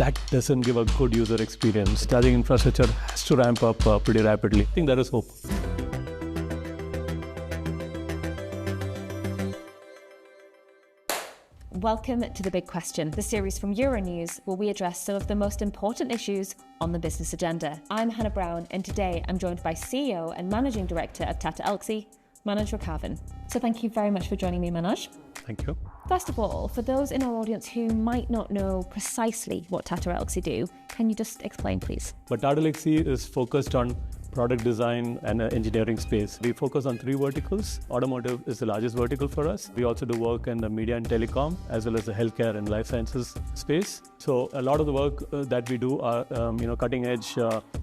that doesn't give a good user experience. Charging infrastructure has to ramp up pretty rapidly. I think there is hope. Welcome to The Big Question, the series from Euronews where we address some of the most important issues on the business agenda. I'm Hannah Brown, and today I'm joined by CEO and Managing Director of Tata Elxsi, Manoj Raghavan. So thank you very much for joining me, Manoj. Thank you. First of all, for those in our audience who might not know precisely what Tata Elxsi do, can you just explain, please? But Tata Elxsi is focused on product design and engineering space. We focus on three verticals. Automotive is the largest vertical for us. We also do work in the media and telecom, as well as the healthcare and life sciences space. So a lot of the work that we do are, cutting edge,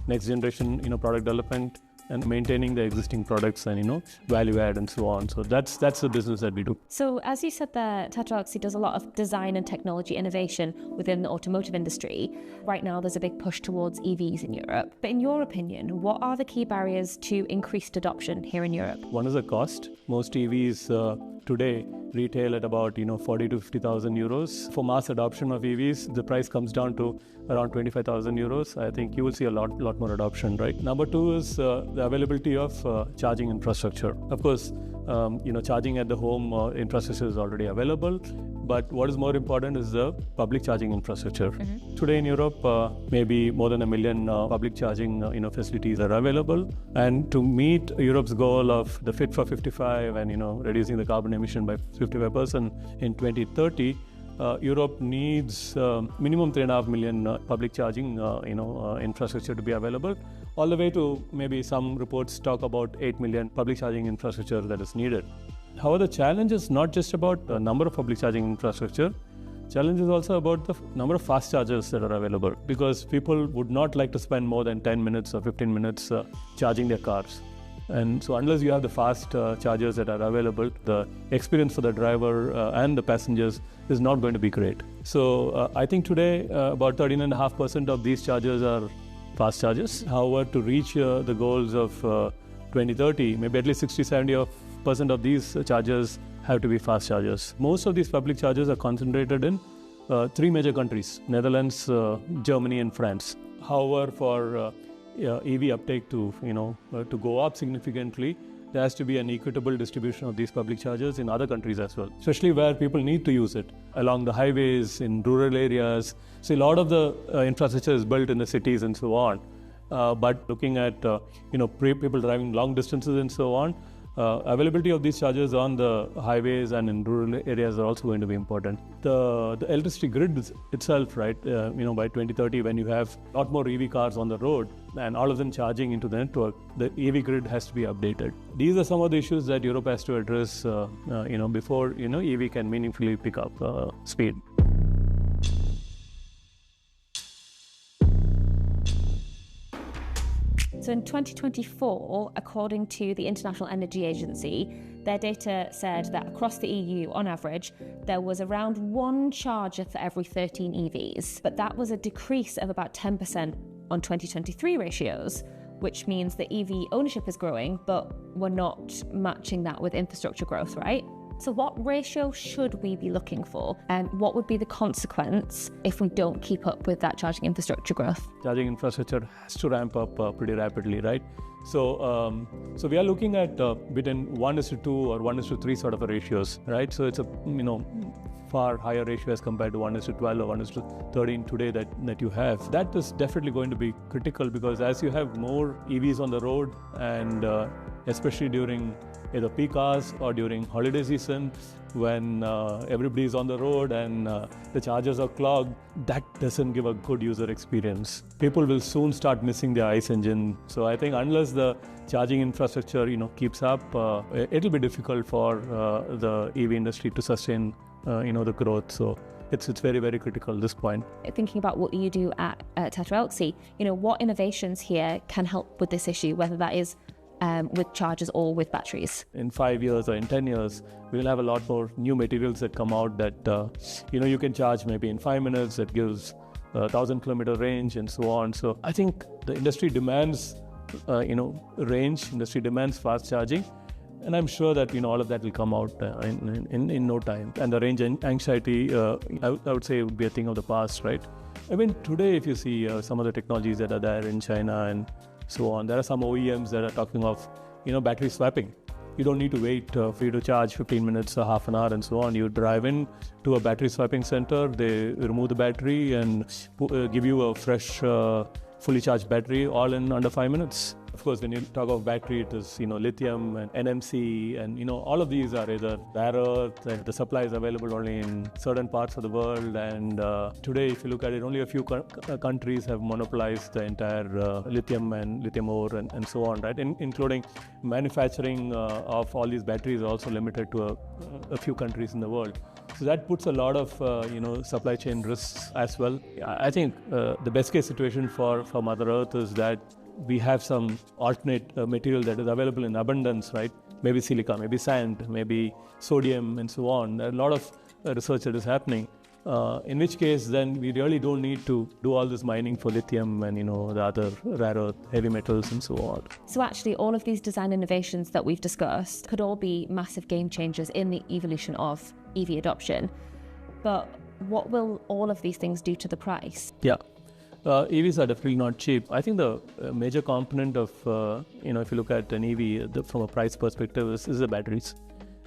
next generation, product development and maintaining the existing products and, value add and so on. So that's the business that we do. So as you said there, Tata Elxsi does a lot of design and technology innovation within the automotive industry. Right now, there's a big push towards EVs in Europe. But in your opinion, what are the key barriers to increased adoption here in Europe? One is the cost. Most EVs today retail at about 40 to 50,000 euros. For mass adoption of EVs, the price comes down to around 25,000 euros. I think you will see a lot more adoption, right? Number two is the availability of charging infrastructure. Of course, charging at the home infrastructure is already available. But what is more important is the public charging infrastructure. Mm-hmm. Today in Europe, maybe more than 1 million public charging facilities are available. And to meet Europe's goal of the Fit for 55 and reducing the carbon emission by 55% in 2030, Europe needs minimum 3.5 million public charging infrastructure to be available, all the way to maybe some reports talk about 8 million public charging infrastructure that is needed. However, the challenge is not just about the number of public charging infrastructure. Challenge is also about the number of fast chargers that are available, because people would not like to spend more than 10 minutes or 15 minutes charging their cars. And so unless you have the fast chargers that are available, the experience for the driver and the passengers is not going to be great. So I think today about 13.5% of these chargers are fast chargers. However, to reach the goals of 2030, maybe at least 60-70% of these chargers have to be fast chargers. Most of these public chargers are concentrated in three major countries: Netherlands, Germany, and France. However, for EV uptake to go up significantly, there has to be an equitable distribution of these public chargers in other countries as well, especially where people need to use it, along the highways, in rural areas. So a lot of the infrastructure is built in the cities and so on. But looking at people driving long distances and so on, availability of these chargers on the highways and in rural areas are also going to be important. The electricity grid itself, right? By 2030, when you have a lot more EV cars on the road and all of them charging into the network, the EV grid has to be updated. These are some of the issues that Europe has to address, before EV can meaningfully pick up speed. So in 2024, according to the International Energy Agency, their data said that across the EU, on average, there was around one charger for every 13 EVs. But that was a decrease of about 10% on 2023 ratios, which means that EV ownership is growing, but we're not matching that with infrastructure growth, right? So what ratio should we be looking for? And what would be the consequence if we don't keep up with that charging infrastructure growth? Charging infrastructure has to ramp up pretty rapidly, right? So we are looking at between 1:2 or 1:3 sort of a ratios, right? So it's a far higher ratio as compared to 1:12 or 1:13 today that you have. That is definitely going to be critical, because as you have more EVs on the road, and especially during either peak hours or during holiday season, when everybody is on the road and the chargers are clogged, that doesn't give a good user experience. People will soon start missing their ICE engine. So I think unless the charging infrastructure keeps up, it'll be difficult for the EV industry to sustain the growth. So it's very, very critical at this point. Thinking about what you do at Tata Elxsi, what innovations here can help with this issue, whether that is with chargers or with batteries? In 5 years or in 10 years, we'll have a lot more new materials that come out that, you can charge maybe in 5 minutes, that gives 1,000-kilometer range and so on. So I think the industry demands, range, industry demands fast charging. And I'm sure that all of that will come out in no time. And the range anxiety, I would say, would be a thing of the past, right? I mean, today, if you see some of the technologies that are there in China and so on, there are some OEMs that are talking of, battery swapping. You don't need to wait for you to charge 15 minutes or half an hour and so on. You drive in to a battery swapping center, they remove the battery and give you a fresh, fully charged battery all in under 5 minutes. Of course, when you talk of battery, it is lithium and NMC, and all of these are either rare earth, and the supply is available only in certain parts of the world. And today, if you look at it, only a few countries have monopolized the entire lithium and lithium ore and so on, right? Including manufacturing of all these batteries, also limited to a few countries in the world. So that puts a lot of supply chain risks as well. I think the best case situation for Mother Earth is that we have some alternate material that is available in abundance, right? Maybe silica, maybe sand, maybe sodium, and so on. There are a lot of research that is happening. In which case, then we really don't need to do all this mining for lithium and the other rare earth, heavy metals, and so on. So actually, all of these design innovations that we've discussed could all be massive game changers in the evolution of EV adoption. But what will all of these things do to the price? Yeah. EVs are definitely not cheap. I think the major component of, if you look at an EV from a price perspective is the batteries.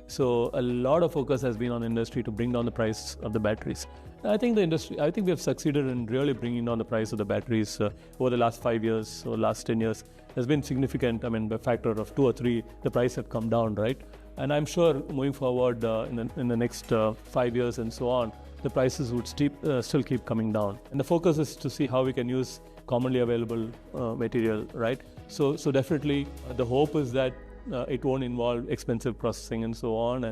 So a lot of focus has been on industry to bring down the price of the batteries. I think we have succeeded in really bringing down the price of the batteries over the last 5 years or last 10 years. Has been significant. I mean, by a factor of 2 or 3, the price have come down, right? And I'm sure moving forward in the next 5 years and so on, the prices would still keep coming down. And the focus is to see how we can use commonly available material, right? So definitely the hope is that it won't involve expensive processing and so on,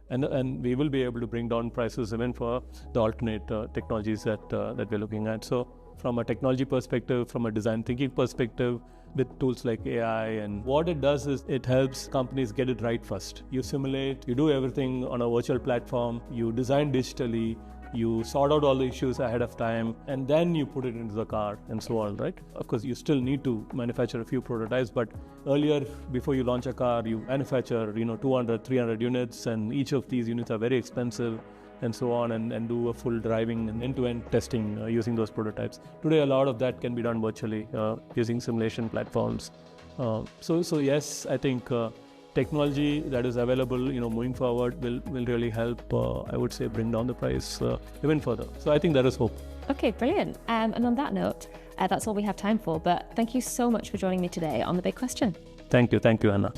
and we will be able to bring down prices even for the alternate technologies that we're looking at. So from a technology perspective, from a design thinking perspective, with tools like AI, and what it does is it helps companies get it right first. You simulate, you do everything on a virtual platform, you design digitally, you sort out all the issues ahead of time, and then you put it into the car and so on, right? Of course, you still need to manufacture a few prototypes, but earlier, before you launch a car, you manufacture 200, 300 units, and each of these units are very expensive and so on, and do a full driving and end-to-end testing using those prototypes. Today, a lot of that can be done virtually using simulation platforms. So yes, I think technology that is available, moving forward will really help, I would say, bring down the price even further. So I think there is hope. Okay, brilliant. And on that note, that's all we have time for. But thank you so much for joining me today on The Big Question. Thank you, Anna.